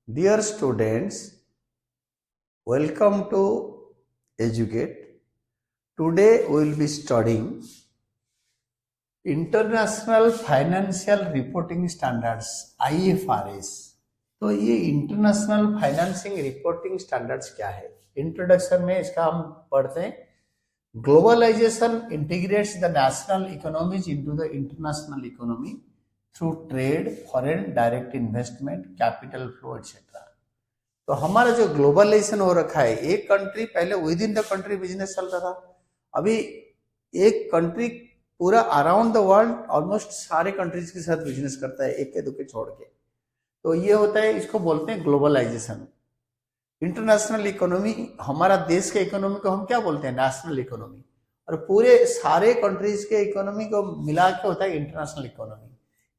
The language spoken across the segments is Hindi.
Dear students, welcome to Educate. Today we will be studying International Financial Reporting Standards IFRS. तो ये इंटरनेशनल फाइनेंसिंग रिपोर्टिंग स्टैंडर्ड्स क्या है? इंट्रोडक्शन में इसका हम पढ़ते हैं। Globalisation integrates the national economies into the international economy through trade, foreign direct investment, capital flow etcetera. तो हमारा जो ग्लोबलाइजेशन हो रखा है, एक कंट्री पहले with in the country business चल रहा था, अभी एक कंट्री पूरा अराउंड द वर्ल्ड ऑलमोस्ट सारे कंट्रीज के साथ बिजनेस करता है, एक के दो के छोड़ के। तो ये होता है, इसको बोलते हैं ग्लोबलाइजेशन। इंटरनेशनल इकोनॉमी, हमारा देश के इकोनॉमी को हम क्या बोलते हैं? National economy. और पूरे सारे कंट्रीज के इकोनॉमी को मिला के होता है इंटरनेशनल इकोनॉमी।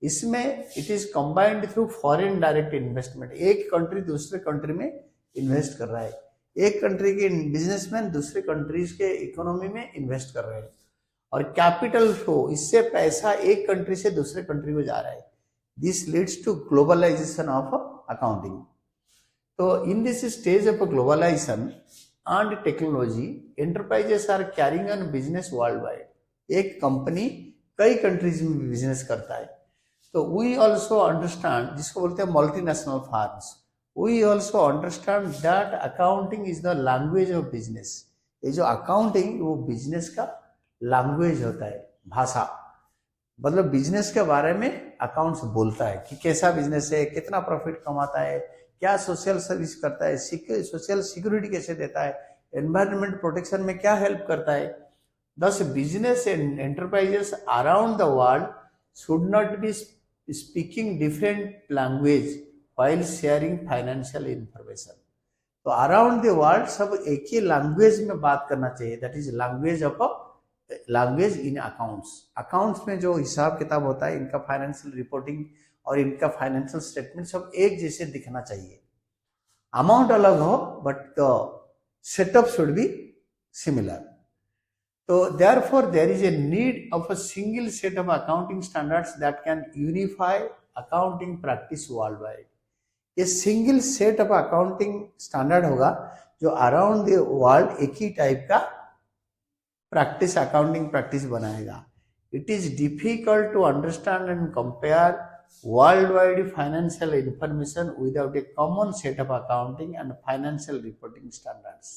इसमें it is combined through foreign direct investment. एक कंट्री दूसरे कंट्री में इन्वेस्ट कर रहा है, एक कंट्री के बिजनेसमैन दूसरे कंट्रीज के इकोनॉमी में इन्वेस्ट कर रहे हैं। और कैपिटल फ्लो, इससे पैसा एक कंट्री से दूसरे कंट्री को जा रहा है। This leads to globalization of accounting. तो in this stage of globalization and technology, enterprises are carrying on business worldwide. एक कंपनी कई कंट्रीज में बिजनेस करता है। तो वी ऑल्सो अंडरस्टैंड, जिसको बोलते हैं multinational firms, we also understand that accounting is the language of business. ये जो अकाउंटिंग, वो बिजनेस का लैंग्वेज होता है, भाषा। मतलब बिजनेस के बारे में अकाउंट्स बोलता है कि कैसा बिजनेस है, कितना प्रॉफिट कमाता है, क्या सोशल सर्विस करता है, सोशल सिक्योरिटी कैसे देता है, एनवायरमेंट प्रोटेक्शन में क्या हेल्प करता है। दस business and enterprises around the world should not be speaking different language while sharing financial information. तो अराउंड द वर्ल्ड सब एक ही लैंग्वेज में बात करना चाहिए, that is language in accounts. Accounts में जो हिसाब किताब होता है, इनका फाइनेंशियल रिपोर्टिंग और इनका फाइनेंशियल स्टेटमेंट सब एक जैसे दिखना चाहिए। अमाउंट अलग हो but the setup should be similar. So therefore there is a need of a single set of accounting standards that can unify accounting practice worldwide. ये single set of accounting standard होगा जो अराउंड द वर्ल्ड एक ही टाइप का प्रैक्टिस, अकाउंटिंग प्रैक्टिस बनाएगा। It is difficult to understand and compare world wide financial information without a common set of accounting and financial reporting standards.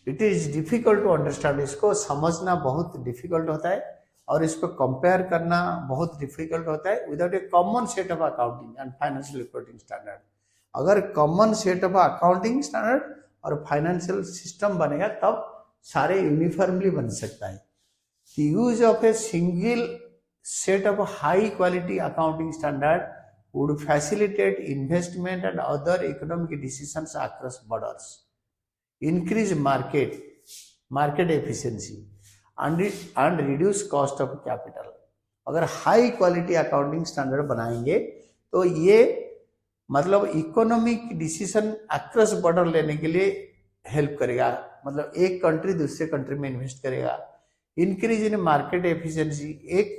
It is difficult to understand, इसको समझना बहुत डिफिकल्ट होता है और इसको कंपेयर करना बहुत डिफिकल्ट होता है without a common set of accounting and financial reporting standard. अगर common set of accounting standard और फाइनेंशियल सिस्टम बनेगा तब सारे यूनिफॉर्मली बन सकता है। The use of a single set of high quality accounting standard would facilitate investment and other economic decisions across borders, increase market efficiency and reduce cost of capital। अगर हाई क्वालिटी अकाउंटिंग स्टैंडर्ड बनाएंगे तो ये मतलब इकोनॉमिक डिसीजन अक्रॉस बॉर्डर लेने के लिए हेल्प करेगा। मतलब एक कंट्री दूसरे कंट्री में इन्वेस्ट करेगा। इंक्रीज इन मार्केट एफिशिएंसी, एक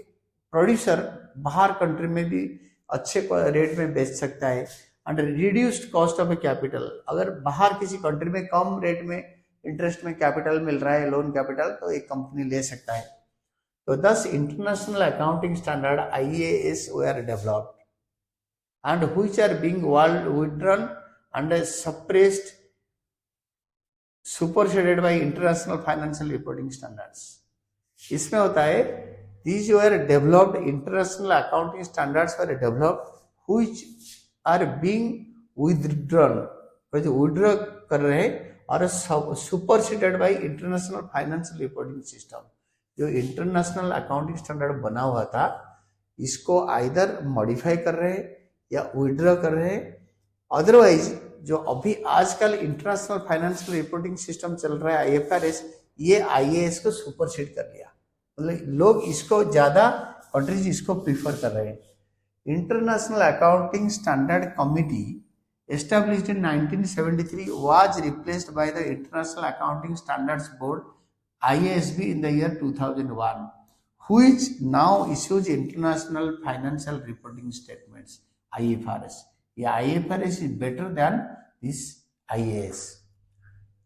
प्रोड्यूसर बाहर कंट्री में भी अच्छे रेट में बेच सकता है। And reduced cost of capital, अगर बाहर किसी कंट्री में कम रेट में इंटरेस्ट में कैपिटल मिल रहा है, लोन कैपिटल, तो एक कंपनी ले सकता है। तो दस international accounting standard IAS were developed and which are being withdrawn and suppressed, superseded by international financial reporting standards। इसमें होता है these were developed, international accounting standards were developed which are being withdrawn, withdraw कर रहे हैं और superseded by international financial reporting system. जो इंटरनेशनल अकाउंटिंग स्टैंडर्ड बना हुआ था, इसको आइदर मॉडिफाई कर रहे हैं या विथड्रॉ कर रहे हैं। अदरवाइज जो अभी आजकल इंटरनेशनल फाइनेंशियल रिपोर्टिंग सिस्टम चल रहा है IFRS, ये IAS को सुपरसीड कर लिया। मतलब लोग इसको ज्यादा कंट्रीज इसको प्रीफर कर रहे हैं। International Accounting Standard Committee, established in 1973, was replaced by the International Accounting Standards Board IASB in the year 2001, which now issues International Financial Reporting Statements IFRS। ये IFRS is better than this IAS.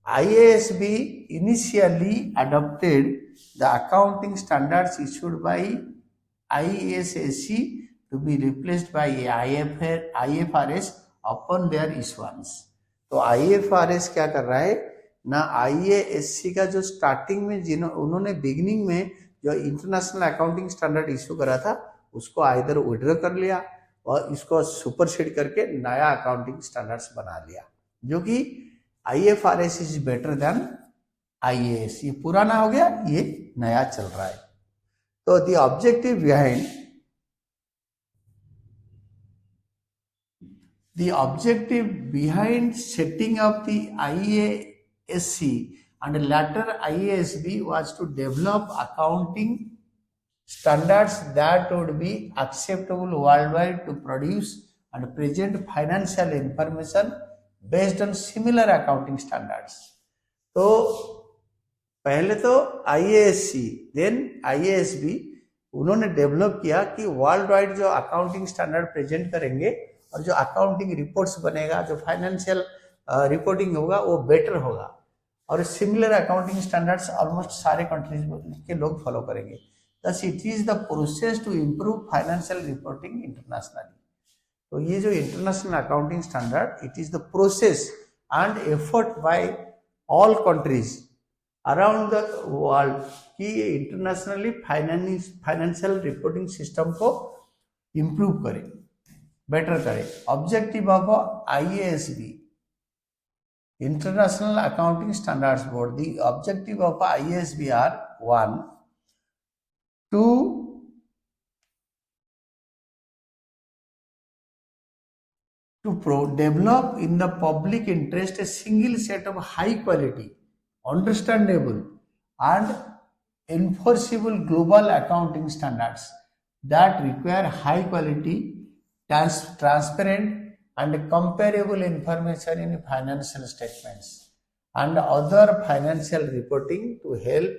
IASB initially adopted the accounting standards issued by ISSC to be replaced by IFRS upon their issuance. तो IFRS क्या कर रहा है ना, IASC का जो स्टार्टिंग में उन्होंने बिगिनिंग में जो इंटरनेशनल अकाउंटिंग स्टैंडर्ड इशू करा था उसको आइदर विड्रॉ कर लिया और इसको सुपरसीड करके नया अकाउंटिंग स्टैंडर्ड्स बना लिया, जो कि IFRS is better than IAS. ये पुराना हो गया, ये नया चल रहा है. तो the objective behind setting up the IASC and later IASB was to develop accounting standards that would be acceptable worldwide to produce and present financial information based on similar accounting standards. तो पहले तो IASC देन IASB उन्होंने डेवलप किया कि वर्ल्ड वाइड जो अकाउंटिंग स्टैंडर्ड प्रेजेंट करेंगे और जो अकाउंटिंग रिपोर्ट्स बनेगा, जो फाइनेंशियल रिपोर्टिंग होगा वो बेटर होगा और सिमिलर अकाउंटिंग स्टैंडर्ड्स ऑलमोस्ट सारे कंट्रीज के लोग फॉलो करेंगे. Thus it is the process to improve financial reporting internationally. तो ये जो international accounting standard, it is the process and effort bye all countries around the world कि इंटरनेशनली फाइनेंशियल रिपोर्टिंग सिस्टम को इम्प्रूव करे, बेटर करे. Objective of IASB, International Accounting Standards Board, the objective of IASB are 1. To develop in the public interest a single set of high quality, understandable and enforceable global accounting standards that require high quality, transparent and comparable information in financial statements and other financial reporting to help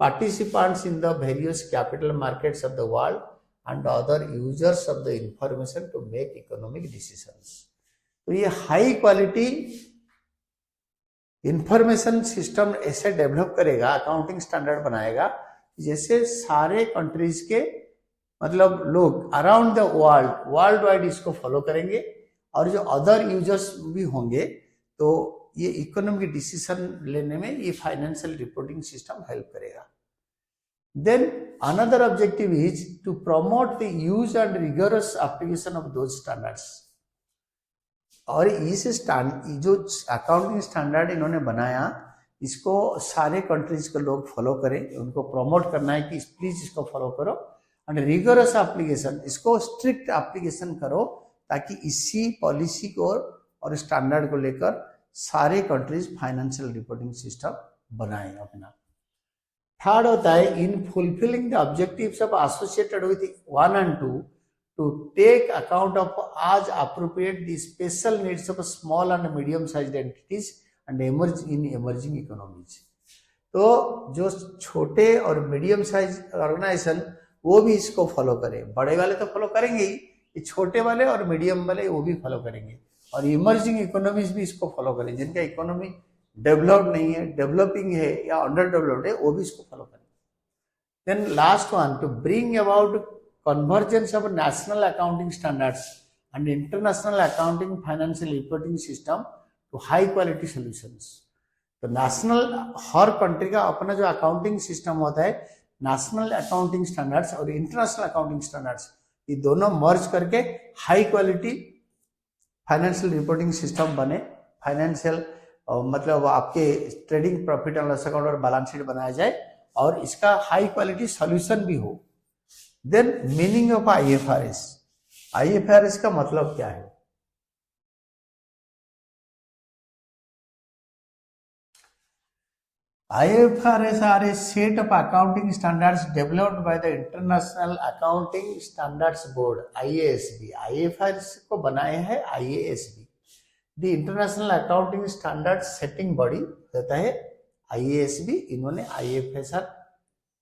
participants in the various capital markets of the world and other users of the information to make economic decisions. तो ये हाई क्वालिटी इंफॉर्मेशन सिस्टम ऐसे डेवलप करेगा, अकाउंटिंग स्टैंडर्ड बनाएगा जैसे सारे कंट्रीज के मतलब लोग अराउंड द वर्ल्ड वाइड इसको फॉलो करेंगे और जो अदर यूजर्स भी होंगे तो ये इकोनॉमिक डिसीजन लेने में ये फाइनेंशियल रिपोर्टिंग सिस्टम हेल्प करेगा. Then another objective is to promote the use and rigorous application of those standards. और इस जो अकाउंटिंग स्टैंडर्ड इन्होंने बनाया इसको सारे कंट्रीज के लोग फॉलो करें, उनको प्रमोट करना है कि प्लीज इसको फॉलो करो. एंड रिगोरस एप्लीकेशन, इसको स्ट्रिक्ट एप्लीकेशन करो ताकि इसी पॉलिसी को और स्टैंडर्ड को लेकर सारे कंट्रीज फाइनेंशियल रिपोर्टिंग सिस्टम बनाएं अपना. थर्ड होता है in fulfilling the objectives of associated with 1 and 2 to take account of as appropriate the special needs of small and medium sized entities and emerging economies. तो जो छोटे और मीडियम साइज ऑर्गेनाइजेशन वो भी इसको फॉलो करें. बड़े वाले तो फॉलो करेंगे ही, ये छोटे वाले और मीडियम वाले वो भी फॉलो करेंगे और इमर्जिंग इकोनॉमीज भी इसको फॉलो करें. जिनका इकोनॉमी डेवलप्ड नहीं है, डेवलपिंग है या अंडर डेवलप्ड है वो भी इसको फॉलो करें. Then last one, to bring about convergence of national accounting standards and international accounting financial reporting system to high quality solutions. तो नेशनल हर कंट्री का अपना जो अकाउंटिंग सिस्टम होता है, नेशनल अकाउंटिंग स्टैंडर्ड्स और इंटरनेशनल अकाउंटिंग स्टैंडर्ड्स, ये दोनों मर्ज करके high quality financial reporting system बने. फाइनेंशियल मतलब आपके trading profit and loss account और बैलेंस शीट बनाया जाए और इसका हाई क्वालिटी सॉल्यूशन भी हो. Then meaning of IFRS. IFRS का मतलब क्या है? IFRS are a set of accounting standards developed by the International Accounting Standards Board IASB. IFRS को बनाया है IASB. The International Accounting Standards Setting Body रहता है IASB. इन्होंने IFRS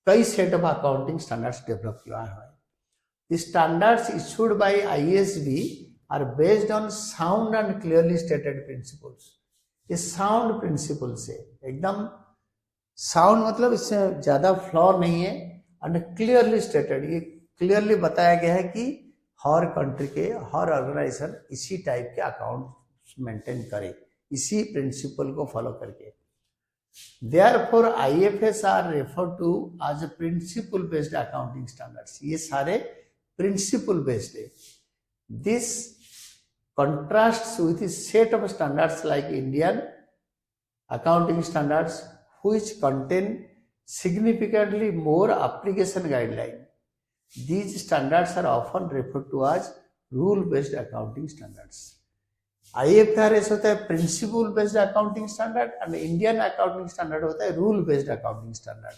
कई set of accounting standards develop किया है. The standards issued by IASB are based on sound and clearly stated principles. ये साउंड प्रिंसिपल से एकदम, साउंड मतलब इससे ज्यादा फ्लॉ नहीं है, एंड क्लियरली स्टेटेड, ये क्लियरली बताया गया है कि हर कंट्री के हर ऑर्गेनाइजेशन इसी टाइप के अकाउंट मेंटेन करे, इसी प्रिंसिपल को फॉलो करके। Therefore, IFS are referred to as a principle based accounting standards। ये सारे प्रिंसिपल बेस्ड है। This contrasts with a set of standards like Indian accounting standards, which contain significantly more application guidelines। These standards are often referred to as rule based accounting standards। IFRS होता है principle based accounting standard, and Indian accounting standard होता है rule based accounting standard.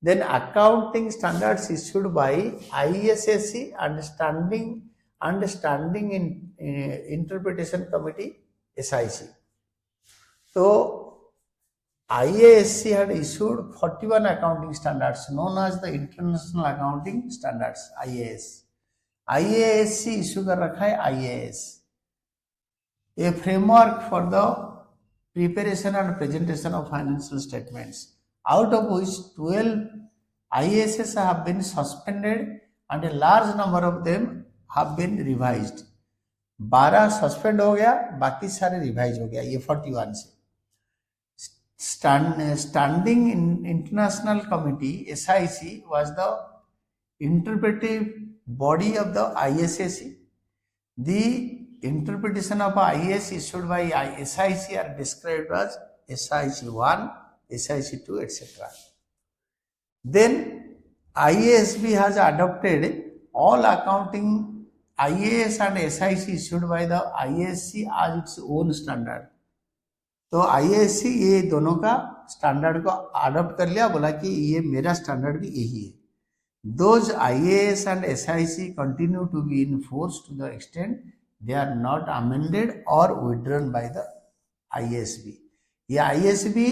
Then accounting standards issued by ISSC understanding in interpretation committee SIC। तो IASC had issued 41 accounting standards known as the International Accounting Standards IAS। IASC issue कर रखा है IAS, a framework for the preparation and presentation of financial statements, out of which 12 IASs have been suspended and a large number of them have been revised। 12 suspend हो गया, बाकी सारे रिवाइज हो गया ये 41 से। Standing International Committee SIC was the interpretive body of the ISSC। The interpretation of IAS issued by SIC are described as SIC 1, SIC 2, etc. Then IASB has adopted all accounting IAS and SIC issued by the IASC as its own standard। तो IASC ये दोनों का स्टैंडर्ड को अडॉप्ट कर लिया, बोला कि ये मेरा स्टैंडर्ड भी यही है। Those IAS and SIC continue to be in force to the extent they are not amended or withdrawn by the IASB। ये IASB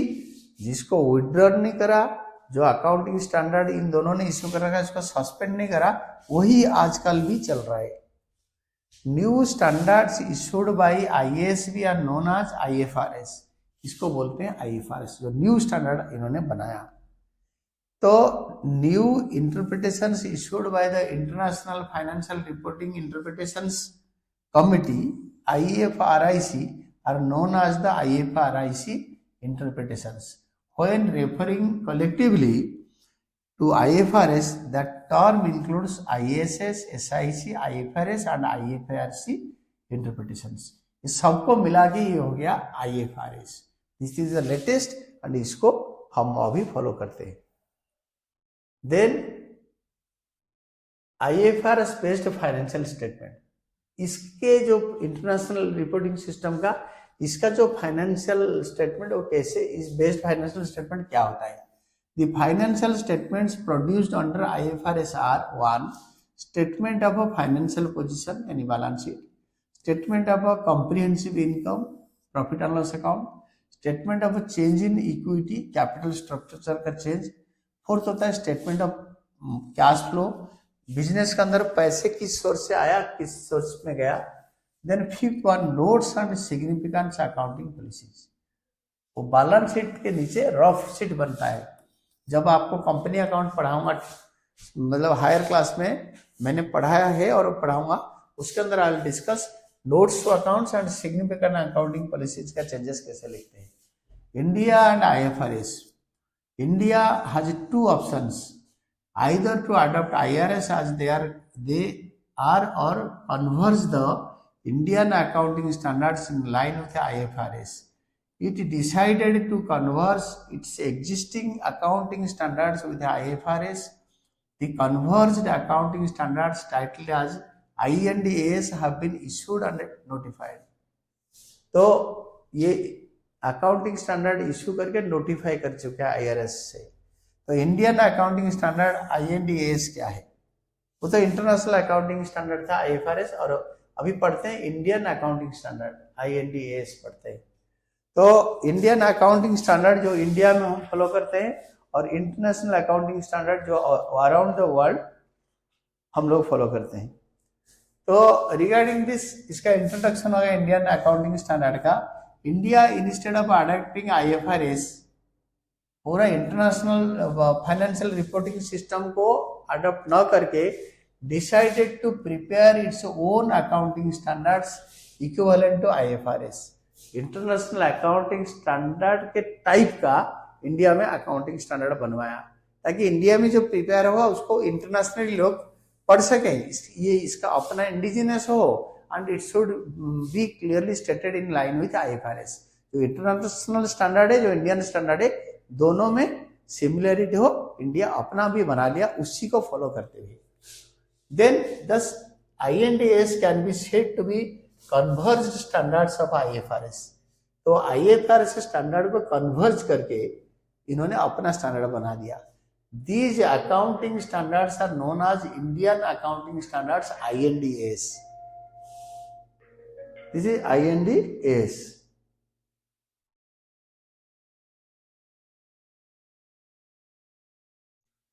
जिसको विड्रॉ नहीं करा, जो अकाउंटिंग स्टैंडर्ड इन दोनों ने इश्यू कर रखा है इसको सस्पेंड नहीं करा, वही आजकल भी चल रहा है। New standards issued by IASB are known as IFRS। इसको बोलते हैं IFRS, जो न्यू स्टैंडर्ड इन्होंने बनाया। तो new interpretations issued by the international financial reporting interpretations Committee IFRIC are known as the IFRIC interpretations। When referring collectively to IFRS, that term includes ISS, SIC, IFRS and IFRC interpretations। इस सबको मिला के ये हो गया IFRS। This is the latest and इसको हम अभी फॉलो करते हैं। Then IFRS based financial statement, इसके जो इंटरनेशनल रिपोर्टिंग सिस्टम का इसका जो फाइनेंशियल स्टेटमेंट वो कैसे, इस बेस्ड फाइनेंशियल स्टेटमेंट क्या होता है। The financial statements produced under IFRS are 1 statement of a financial position यानी balance sheet, statement of a comprehensive income profit and loss account, statement of a change in equity capital structure का चेंज। फोर्थ होता है statement of cash flow, business के अंदर पैसे किस सोर्स से आया किस सोर्स में गया। Then fifth one notes and significance accounting policies. वो बैलेंस शीट के नीचे रफ शीट बनता है। जब आपको कंपनी अकाउंट पढ़ाऊंगा, मतलब हायर क्लास में मैंने पढ़ाया है और पढ़ाऊंगा, उसके अंदर I will discuss notes to accounts and significant accounting policies का चेंजेस कैसे लिखते हैं। India and IFRS, India has 2 options, either to adopt IRS as they are or converge the Indian accounting standards in line with the IFRS। It decided to converge its existing accounting standards with the IFRS। The converged accounting standards titled as IND-AS have been issued and notified। तो ये अकाउंटिंग स्टैंडर्ड इश्यू करके नोटिफाई कर चुका है IRS से। तो इंडियन अकाउंटिंग स्टैंडर्ड IND-AS क्या है, वो तो इंटरनेशनल अकाउंटिंग स्टैंडर्ड था IFRS, और अभी पढ़ते हैं इंडियन अकाउंटिंग स्टैंडर्ड IND-AS पढ़ते हैं। तो इंडियन अकाउंटिंग स्टैंडर्ड जो इंडिया में हम फॉलो करते हैं और इंटरनेशनल अकाउंटिंग स्टैंडर्ड जो अराउंड द वर्ल्ड हम लोग फॉलो करते हैं। तो रिगार्डिंग दिस इसका इंट्रोडक्शन होगा इंडियन अकाउंटिंग स्टैंडर्ड का। India instead of adopting IFRS पूरा इंटरनेशनल फाइनेंशियल रिपोर्टिंग सिस्टम को अडॉप्ट न करके decided to prepare its own accounting standards equivalent to IFRS। International accounting standard के टाइप का इंडिया में अकाउंटिंग स्टैंडर्ड बनवाया ताकि इंडिया में जो प्रिपेयर होगा उसको इंटरनेशनली लोग पढ़ सके। ये इसका अपना इंडिजिनस हो and it should be clearly stated in line with IFRS। जो इंटरनेशनल स्टैंडर्ड है जो इंडियन स्टैंडर्ड है दोनों में सिमिलरिटी हो, इंडिया अपना भी बना लिया उसी को फॉलो करते हुए। Then this IND-AS can be said to be converged standards of IFRS। तो IFRS स्टैंडर्ड को कन्वर्ज करके इन्होंने अपना स्टैंडर्ड बना दिया। These accounting standards are known as Indian Accounting Standards IND-AS. This is IND-AS.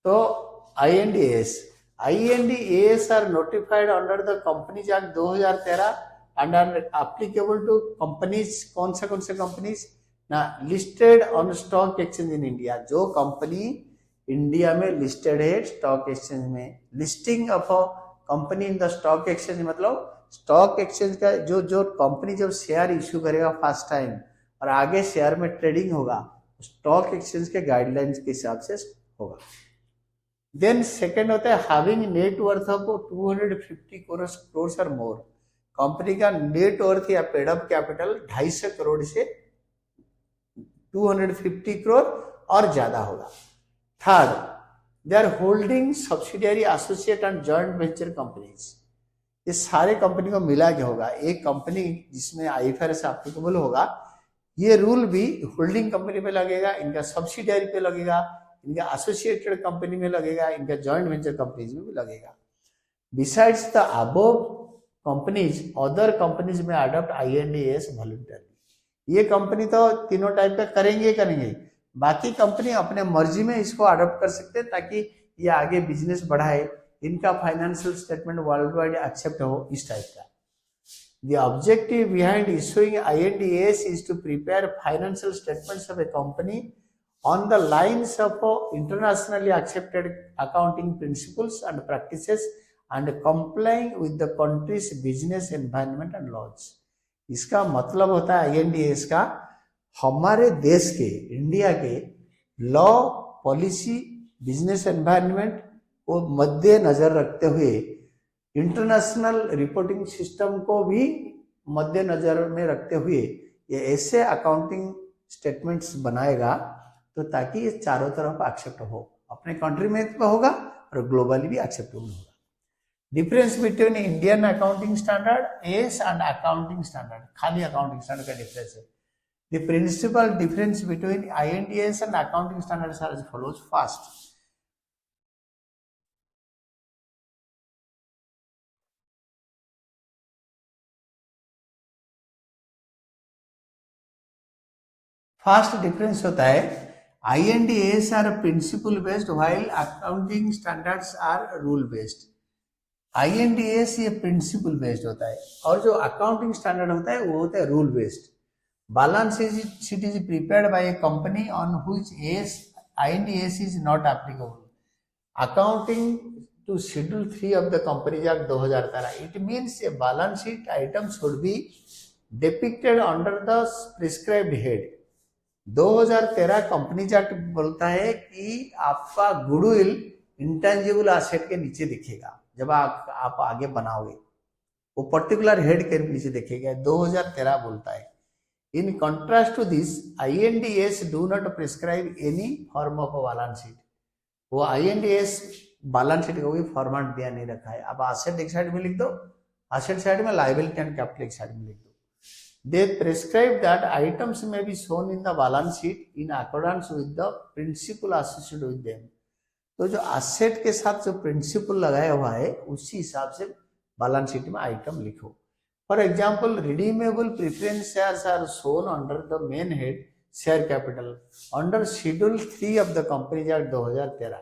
So IND-AS are notified under the Companies Act 2013 and are applicable to companies। कौन से companies ना listed on stock exchange in India। जो कंपनी इंडिया में लिस्टेड है स्टॉक एक्सचेंज में। Listing of a company in the stock exchange मतलब स्टॉक एक्सचेंज का जो कंपनी जब शेयर इश्यू करेगा फर्स्ट टाइम और आगे शेयर में ट्रेडिंग होगा स्टॉक एक्सचेंज के गाइडलाइंस के हिसाब से होगा। देन सेकंड होता है having net worth of 250 crore और मोर। कंपनी का नेट वर्थ या पेड अप कैपिटल 250 करोड़ से 250 करोड़ और ज्यादा होगा। Third, they are holding subsidiary associate and joint venture companies. ये सारे कंपनी को मिला के होगा एक कंपनी जिसमें IFRS एप्लीकेबल होगा। ये रूल भी होल्डिंग कंपनी पे लगेगा, इनका सब्सिडियरी पे लगेगा, इनका एसोसिएटेड कंपनी में लगेगा, इनका जॉइंट वेंचर कंपनीज में भी लगेगा। Besides the above companies other companies में अडॉप्ट IND-AS वॉलंटरली। ये कंपनी तो तीनों टाइप का करेंगे, बाकी कंपनी अपने मर्जी में इसको अडॉप्ट कर सकते हैं ताकि ये आगे बिजनेस बढ़ाए, इनका financial statement world wide accept हो, इस टाइप का। The objective behind issuing IND-AS is to prepare financial statements of a company on the lines of internationally accepted accounting principles and practices and complying with the country's business environment and laws. इसका मतलब होता है IND-AS का हमारे देश के इंडिया के लॉ पॉलिसी बिजनेस एनवायरनमेंट को मद्देनजर रखते हुए इंटरनेशनल रिपोर्टिंग सिस्टम को भी मद्देनजर में रखते हुए ये ऐसे अकाउंटिंग स्टेटमेंट्स बनाएगा तो ताकि ये चारों तरफ एक्सेप्ट हो, अपने कंट्री में तो होगा और ग्लोबली भी एक्सेप्टेबल होगा। Difference between Indian accounting standard AS and accounting standard, खाली अकाउंटिंग स्टैंडर्ड का डिफरेंस है। The principal difference between IND-AS and accounting standards are as follows. First, difference होता है IND-AS are principle based while accounting standards are rule based। IND-AS ये principle based होता है और जो accounting standard होता है वो होता है rule based। Balance sheet is prepared by a company on which IND-AS is not applicable. Accounting to Schedule 3 of the Companies Act 2013. It means a balance sheet item should be depicted under the prescribed head. 2013 companies act बोलता है कि आपका गुडविल इंटेंजिबल एसेट के नीचे दिखेगा जब आप आगे बनाओगे, वो पर्टिकुलर हेड के नीचे दिखेगा। 2013 बोलता है। In contrast to this, IND-AS do not prescribe any form of a balance sheet। वो IND-AS बैलेंस शीट का कोई फॉर्मेट दिया नहीं रखा है। अब एसेट एक साइड में लिख दो, एसेट साइड में लायबिलिटी एंड कैपिटल एक साइड में लिख दो। They prescribe that items may be shown in the balance sheet in accordance with the principle associated with them। तो जो एसेट के साथ जो प्रिंसिपल लगाया हुआ है उसी हिसाब से बैलेंस शीट में आइटम लिखो। For example, redeemable preference shares are shown under the main head share capital under Schedule 3 of the Companies Act 2013,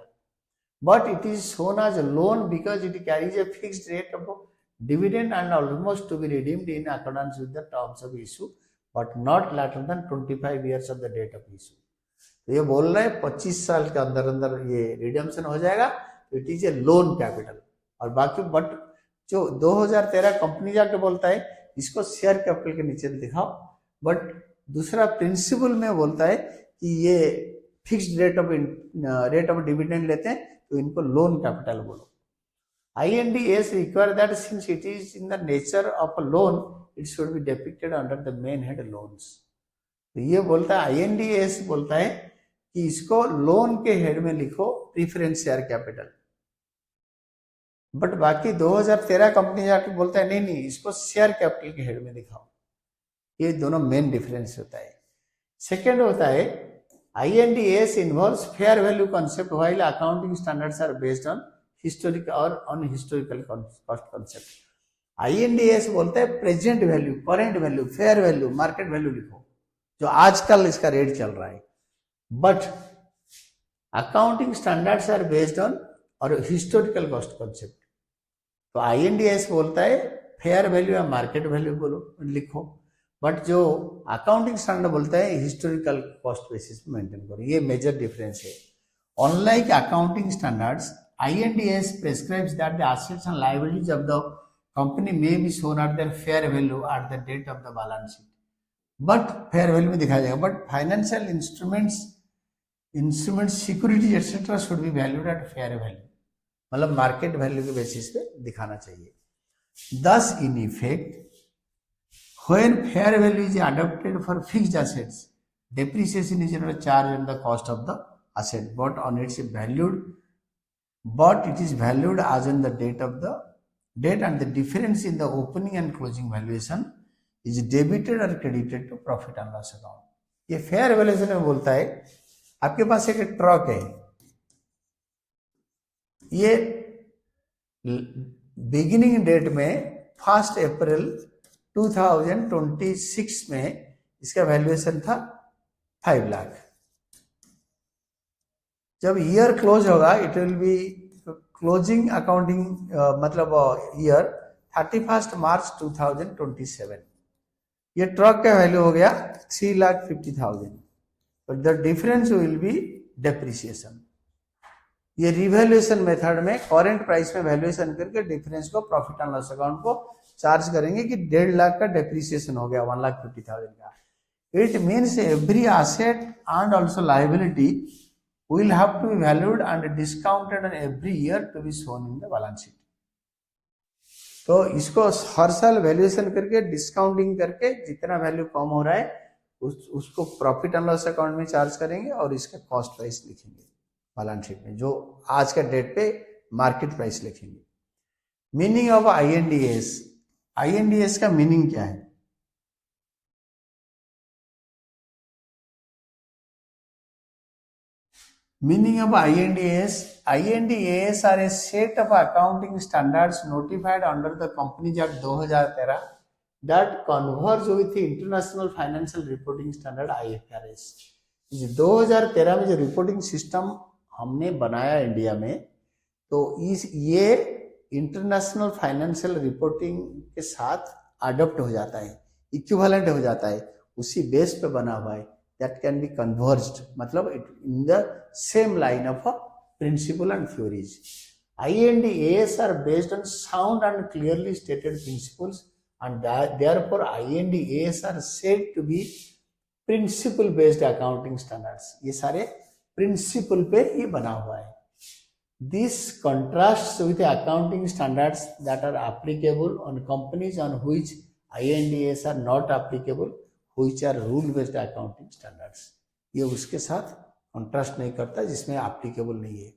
but it is shown as a loan because it carries a fixed rate of dividend and almost to be redeemed in accordance with the terms of issue but not later than 25 years of the date of issue. तो ये बोल रहे हैं 25 साल के अंदर अंदर ये रिडेम्पशन हो जाएगा, तो it is A loan capital. और बाकी बट जो 2013 कंपनी जाके बोलता है इसको शेयर कैपिटल के नीचे दिखाओ, बट दूसरा प्रिंसिपल में बोलता है कि ये फिक्स्ड रेट ऑफ डिविडेंड लेते हैं तो इनको लोन कैपिटल बोलो। INDAS require that since it is in the nature of a loan, it should be depicted under the main head loans। तो ये बोलता है INDAS बोलता है कि इसको लोन के हेड में लिखो प्रीफरेंस शेयर कैपिटल, बट बाकी 2013 कंपनी जाके बोलता है नहीं इसको शेयर कैपिटल के हेड में दिखाओ। ये दोनों मेन डिफरेंस होता है। सेकेंड होता है INDAS involves fair value concept while accounting standards are based on historic or on historical cost concept। INDAS बोलता है present value, current value, fair value, market value लिखो जो आजकल इसका रेट चल रहा है, but accounting standards are based on और हिस्टोरिकल कॉस्ट कॉन्सेप्ट। तो INDAS बोलता है फेयर वैल्यू या मार्केट वैल्यू बोलो लिखो, बट जो अकाउंटिंग स्टैंडर्ड बोलता है हिस्टोरिकल कॉस्ट बेसिस पे मेंटेन करो। ये मेजर डिफरेंस है। Unlike accounting standards, INDAS prescribes that the assets and liabilities of the company may be shown at their fair value at the date of the balance sheet, but fair value में दिखाया जाएगा, but financial instruments securities etc should be valued at fair value, मतलब मार्केट वैल्यू के बेसिस पे दिखाना चाहिए। Thus in effect when fair value is adopted for fixed assets, depreciation is charged on the cost of the asset, but it is valued as on the date and the difference in the opening and closing valuation is debited or credited to profit and loss account। ये फेयर वैल्यूएशन में बोलता है आपके पास एक ट्रक है, ये बिगिनिंग डेट में 1 अप्रैल 2026 में इसका वैल्यूएशन था 5 लाख। जब ईयर क्लोज होगा it will be closing accounting मतलब ईयर 31 मार्च 2027। ये ट्रक का वैल्यू हो गया 3,50,000, but the difference will be depreciation. ये रिवैल्यूएशन मेथड में करेंट प्राइस में वैल्यूएशन करके डिफरेंस को प्रॉफिट एंड लॉस अकाउंट को चार्ज करेंगे कि 1.5 लाख का डेप्रिसिएशन हो गया 1,50,000 का। It means every asset and also liability will have to be valued and discounted on every year to be shown in the balance sheet। तो इसको हर साल वैल्यूएशन करके डिस्काउंटिंग करके जितना वैल्यू कम हो रहा है उसको प्रॉफिट एंड लॉस अकाउंट में चार्ज करेंगे और इसका कॉस्ट प्राइस लिखेंगे बैलेंस शीट में, जो आज का डेट पे मार्केट प्राइस लिखेंगे। मीनिंग ऑफ INDAS, INDAS का मीनिंग क्या है? Meaning of INDAS, INDAS are a set of accounting standards notified under the Companies Act 2013 that converge with the International Financial Reporting Standard IFRS। 2013 में जो रिपोर्टिंग सिस्टम हमने बनाया इंडिया में, तो ये इंटरनेशनल फाइनेंशियल रिपोर्टिंग के साथ अडॉप्ट हो जाता है, इक्विवेलेंट हो जाता है, उसी बेस पे बना हुआ है। that can be converged, मतलब in the same line of a principle and theories। INDAS are based on sound and clearly stated principles and therefore INDAS are said to be principle based accounting standards। ये सारे principle पे ही बना हुआ है। This contrasts with the accounting standards that are applicable on companies on which INDAS are not applicable, which are rule based accounting standards। ये उसके साथ कॉन्ट्रास्ट नहीं करता जिसमें एप्लीकेबल नहीं है।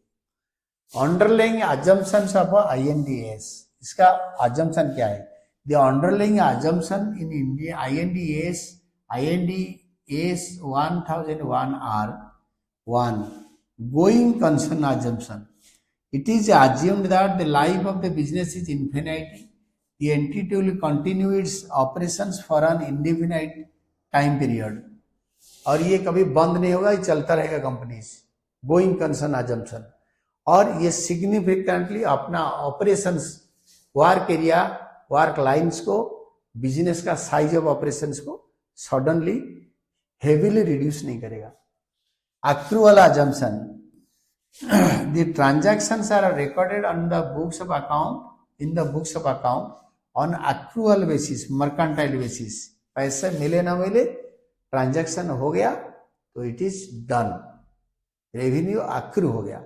अंडरलाइंग assumptions of INDAS, इसका assumption क्या है? The underlying assumption in India INDAS 1001 are 1. Going concern assumption, it is assumed that the life of the business is infinite, the entity will continue its operations for an indefinite time period, और ये कभी बंद नहीं होगा, ये चलता रहेगा कंपनीज। गोइंग कंसर्न अजम्पशन, और ये सिग्निफिकेंटली अपना operations work area work lines को, बिजनेस का साइज ऑफ ऑपरेशंस को सडनली हेवीली रिड्यूस नहीं करेगा। accrual assumption, the transactions are recorded on the books of account, in the books of account on accrual basis, mercantile basis। पैसे मिले ना मिले, ट्रांजैक्शन हो गया तो it is done, revenue accrue हो गया,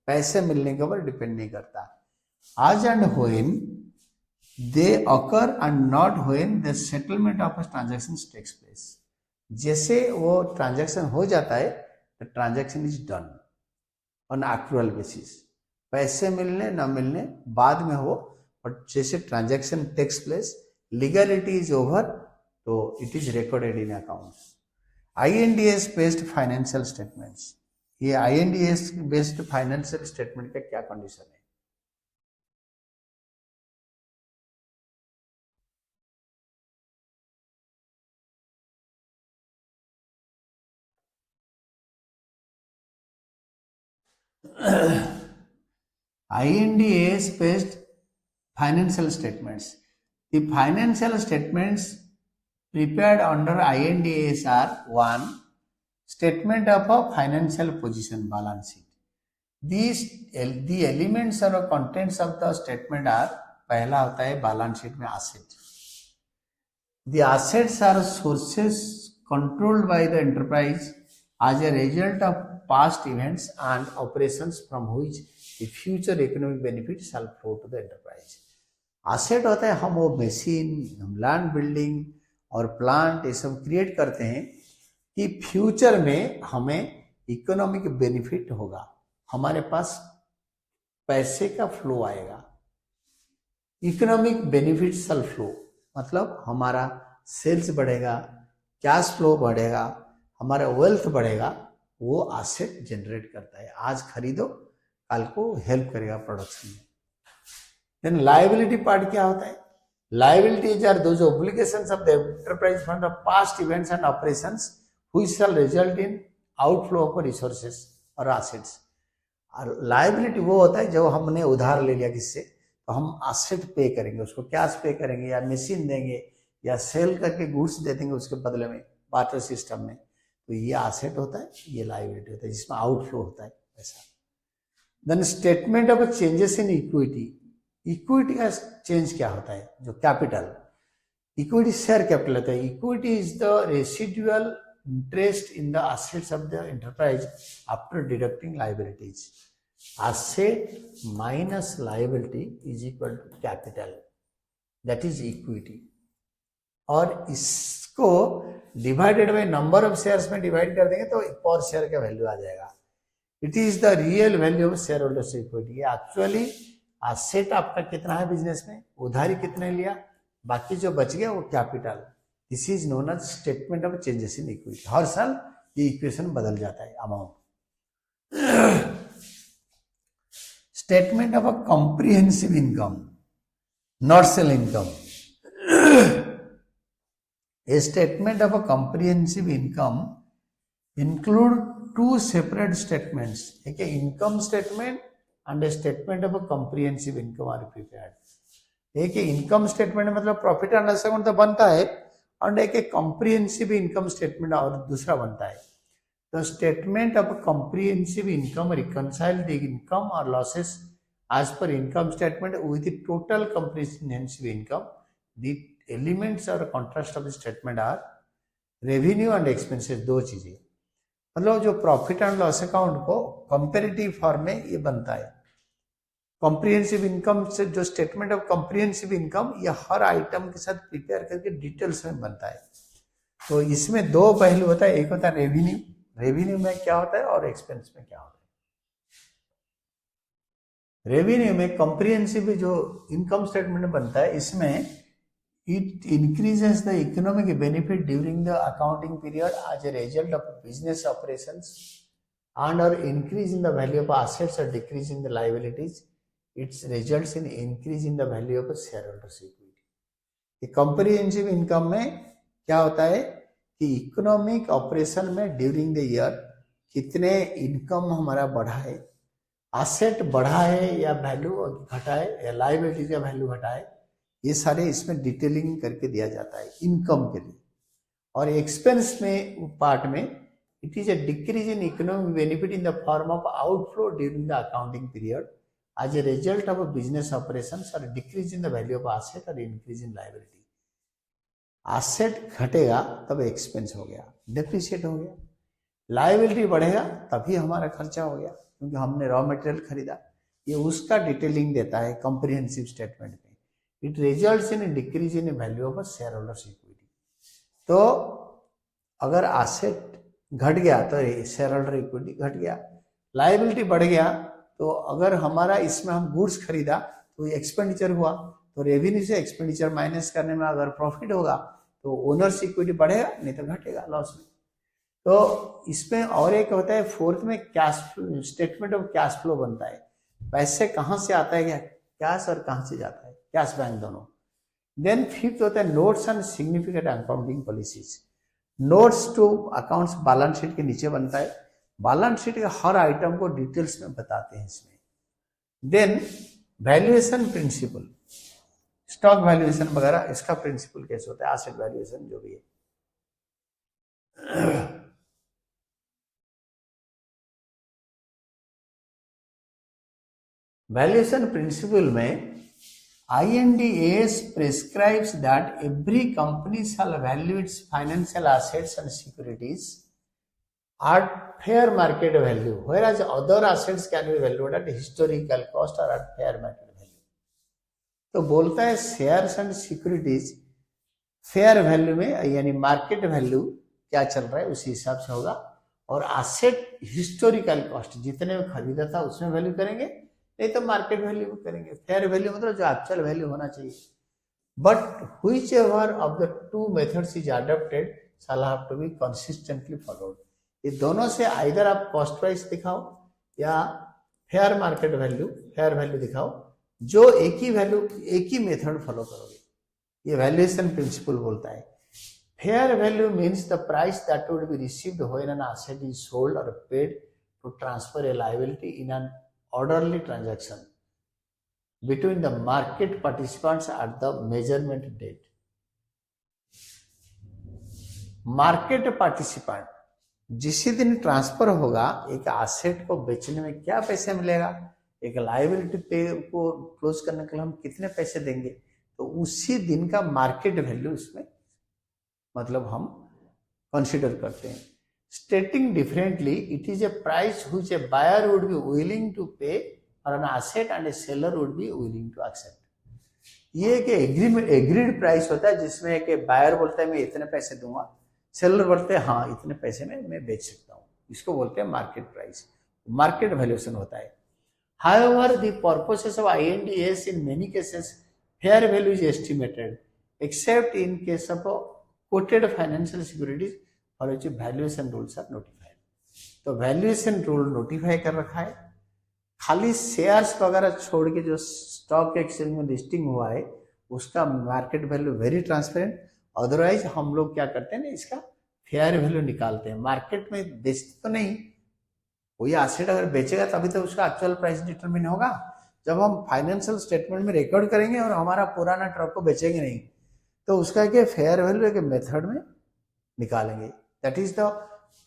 पैसे मिलने के ऊपर डिपेंड नहीं करता। As and when they occur and not when the settlement of transaction takes place, जैसे वो ट्रांजैक्शन हो जाता है, the transaction is done on accrual basis, पैसे मिलने ना मिलने बाद में हो, बट जैसे transaction takes place, legality is over, तो it is recorded in accounts. INDS based financial statements, ये INDS बेस्ड फाइनेंशियल स्टेटमेंट का क्या कंडीशन है? INDS based financial statements. The financial statements prepared under INDS are: 1. Statement of a financial position, balance sheet. The elements or contents of the statement are, पहला होता है balance sheet में asset. The assets are sources controlled by the enterprise as a result of past events and operations from which the future economic benefit shall flow to the enterprise. Asset होता है, हम वो मशीन, हम लैंड बिल्डिंग और प्लांट ये सब क्रिएट करते हैं कि फ्यूचर में हमें इकोनॉमिक बेनिफिट होगा, हमारे पास पैसे का फ्लो आएगा। इकोनॉमिक बेनिफिट शैल फ्लो मतलब हमारा सेल्स बढ़ेगा, कैश फ्लो बढ़ेगा, हमारा वेल्थ बढ़ेगा, वो एसेट जनरेट करता है। आज खरीदो, कल को हेल्प करेगा प्रोडक्शन में। देन लायबिलिटी पार्ट क्या होता है? Liabilities are those obligations of the enterprise fund of past events and operations which shall result in outflow of resources or assets. और लायबिलिटी वो होता है जब हमने उधार ले लिया किससे, तो हम एसेट पे करेंगे, उसको कैश पे करेंगे या मशीन देंगे या सेल करके गुड्स दे देंगे उसके बदले में बार्टर सिस्टम में, तो ये एसेट होता है, ये लायबिलिटी होता है जिसमें आउटफ्लो होता है पैसा। Then statement of changes in equity, equity का चेंज क्या होता है? जो कैपिटल, इक्विटी शेयर कैपिटल होता है। Equity is the residual interest in the assets of the enterprise after deducting liabilities. Asset minus liability is equal to capital, that is equity. और इसको divided by number of shares में डिवाइड कर देंगे तो पर शेयर का वैल्यू आ जाएगा। It is the real value of shareholders equity. Actually asset आपका कितना है बिजनेस में, उधारी कितने लिया, बाकी जो बच गया वो capital. This is known as statement of changes in equity. हर साल ये इक्वेशन बदल जाता है amount. Statement of a comprehensive income, not sale income. A statement of a comprehensive income include two separate statements. एक income statement and a statement of a comprehensive income are prepared. एक income statement मतलब प्रॉफिट एंड लॉस अकाउंट तो बनता है, और एक comprehensive income statement और दूसरा बनता है। The statement of a comprehensive income reconcile the income or losses as per income statement with the total comprehensive income. The elements और contrast of statement are revenue and expenses. दो चीजें, मतलब जो प्रॉफिट एंड लॉस अकाउंट को कंपेरेटिव फॉर्म में ये बनता है। कॉम्प्रिहेंसिव इनकम से जो स्टेटमेंट ऑफ कॉम्प्रिहेंसिव इनकम, ये हर आइटम के साथ प्रिपेयर करके डिटेल्स में बनता है। तो इसमें दो पहलू होता है, एक होता है रेवेन्यू, रेवेन्यू में क्या होता है और एक्सपेंस में क्या होता है। रेवेन्यू में कॉम्प्रिहेंसिव जो इनकम स्टेटमेंट बनता है, इसमें it increases the economic benefit during the accounting period as a result of business operations and or increase in the value of assets or decrease in the liabilities. It results in increase in the value of shareholders equity. ये comprehensive income में क्या होता है कि इकोनॉमिक ऑपरेशन में ड्यूरिंग द ईयर कितने इनकम हमारा बढ़ा है, एसेट बढ़ा है या वैल्यू घटा है, या लाइबिलिटी का वैल्यू घटा है, ये सारे इसमें डिटेलिंग करके दिया जाता है इनकम के लिए। और एक्सपेंस में पार्ट में it is a decrease in economic benefit in the form of outflow during the accounting period as a result of business operations और decrease in the value of asset और इंक्रीज इन लायबिलिटी। एसेट घटेगा तब एक्सपेंस हो गया, डेप्रिसिएट हो गया। लायबिलिटी बढ़ेगा तभी हमारा खर्चा हो गया क्योंकि हमने रॉ मटेरियल खरीदा। ये उसका डिटेलिंग देता है कॉम्प्रिहेंसिव स्टेटमेंट में। It results in decrease in value of shareholders equity. तो अगर एसेट घट गया तो शेयर होल्डर इक्विटी घट गया, लायबिलिटी बढ़ गया तो अगर हमारा इसमें हम गुड्स खरीदा तो एक्सपेंडिचर हुआ, तो रेवेन्यू से एक्सपेंडिचर माइनस करने में अगर प्रॉफिट होगा तो ओनर्स इक्विटी बढ़ेगा, नहीं तो घटेगा लॉस में। तो इसमें और एक होता है फोर्थ में cash statement of cash flow बनता है। पैसे कहाँ से आता है, क्या कैश और कहाँ से जाता है, कैश बैंक दोनों। देन फिफ्थ होता है notes and significant accounting policies. Notes to accounts balance sheet के नीचे बनता है, बैलेंस शीट के हर आइटम को डिटेल्स में बताते हैं इसमें। Then valuation principle, stock valuation वगैरह, इसका प्रिंसिपल कैसे होता है, एसेट वैल्यूएशन जो भी है। वैल्यूएशन प्रिंसिपल में IND-AS prescribes that every company shall value its financial assets and securities at fair market value, whereas other assets can be valued at historical cost or at fair market value. तो बोलता है shares and securities fair value में यानी मार्केट वैल्यू क्या चल रहा है उसी हिसाब से होगा, और एसेट हिस्टोरिकल कॉस्ट जितने में खरीदा था उसमें वैल्यू करेंगे, नहीं तो मार्केट वैल्यू में करेंगे। फेयर वैल्यू मतलब जो एक्चुअल वैल्यू होना चाहिए। But whichever of the two methods is adopted shall have to be consistently followed. ये दोनों से आइदर आप कॉस्ट प्राइस दिखाओ या fair market value, fair value दिखाओ, जो एक ही वैल्यू एक ही मेथड फॉलो करोगे। ये वैल्यूएशन प्रिंसिपल बोलता है fair value means the price that would be received when an asset is sold और paid to transfer a liability in an orderly transaction between the market participants at the measurement date. Market participant जिस दिन ट्रांसफर होगा एक एसेट को बेचने में क्या पैसे मिलेगा, एक लायबिलिटी पे को क्लोज करने के लिए हम कितने पैसे देंगे, तो उसी दिन का मार्केट वैल्यू उसमें मतलब हम कंसीडर करते हैं। Stating differently, it is a price which a buyer would be willing to pay for an asset and a seller would be willing to accept. ये एक एग्रीड प्राइस होता है जिसमें एक बायर बोलता है मैं इतने पैसे दूंगा, सेलर बोलते हैं हाँ इतने पैसे में मैं बेच सकता हूँ, इसको बोलते हैं मार्केट प्राइस, मार्केट वैल्यूएशन होता है। However, the purposes of IND-AS in many cases fair value is estimated except in case of quoted financial securities और जो वैल्यूएशन रूल्स आर नोटिफाइड। तो वैल्यूएशन रूल नोटिफाई कर रखा है, खाली शेयर्स वगैरह छोड़ के जो स्टॉक एक्सचेंज में लिस्टिंग हुआ है उसका market value very transparent. Otherwise हम लोग क्या करते हैं ना, इसका फेयर वैल्यू निकालते हैं, मार्केट में बेचते तो नहीं, कोई एसेट अगर बेचेगा तभी तो उसका एक्चुअल प्राइस डिटरमिन होगा। जब हम फाइनेंशियल स्टेटमेंट में रिकॉर्ड करेंगे और हमारा पुराना ट्रक को बेचेंगे नहीं, तो उसका क्या फेयर वैल्यू एक मेथड में निकालेंगे। दैट इज द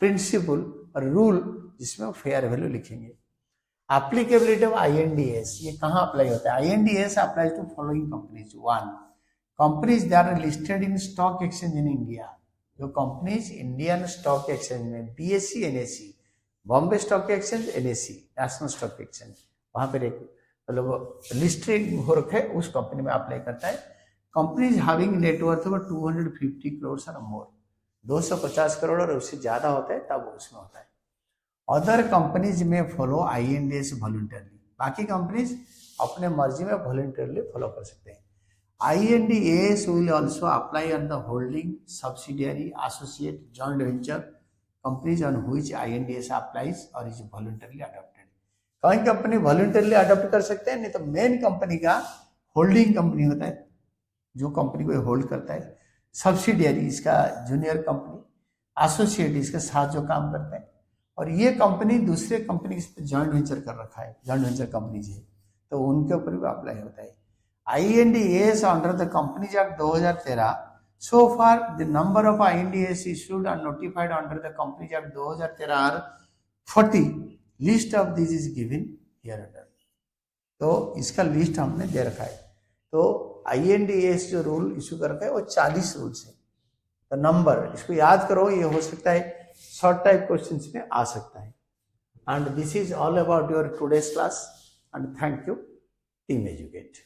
प्रिंसिपल और रूल जिसमें फेयर वैल्यू लिखेंगे। एप्लीकेबिलिटी ऑफ IND-AS, ये कहाँ अप्लाई होता है? IND-AS apply to following companies. 1, companies that are listed in stock exchange in India. जो कंपनीज इंडियन स्टॉक एक्सचेंज में BSE NSE, Bombay stock exchange NSE, national stock exchange, वहां पर एक मतलब लिस्टेड हो रखा है उस कंपनी में अप्लाई करता है। Companies having net worth of 250 crore और मोर, 250 करोड़ और उससे ज्यादा होता है तब उसमें होता है। अदर कंपनीज में फॉलो IND-AS वॉलंटरली, बाकी कंपनीज अपने मर्जी में वॉलंटरली फॉलो कर सकते हैं। IND-AS will also apply on the holding subsidiary associate joint venture companies on which IND-AS applies और इज वॉलंटरली अडॉप्टेड। कई कंपनी वॉलंटरली अडॉप्ट कर सकते हैं, नहीं तो मेन कंपनी का होल्डिंग कंपनी होता है जो कंपनी को होल्ड करता है, सब्सिडियरी इसका जूनियर कंपनी, एसोसिएट इसके साथ जो काम करते हैं, और ये कंपनी दूसरे कंपनी के साथ जॉइंट वेंचर कर रखा है, जॉइंट वेंचर कंपनी है, तो उनके ऊपर भी अप्लाई होता है। INDAS under the Companies Act 2013. So far, the number of INDAS issued and notified under the Companies Act 2013 are 40. List of these is given here under. तो इसका लिस्ट हमने दे रखा है. तो INDAS जो रूल इशू कर रखा है वो 40 रूल्स है. तो नंबर इसको याद करो, ये हो सकता है शॉर्ट टाइप क्वेश्चंस में आ सकता है. And this is all about your today's class, and thank you, Team Educate.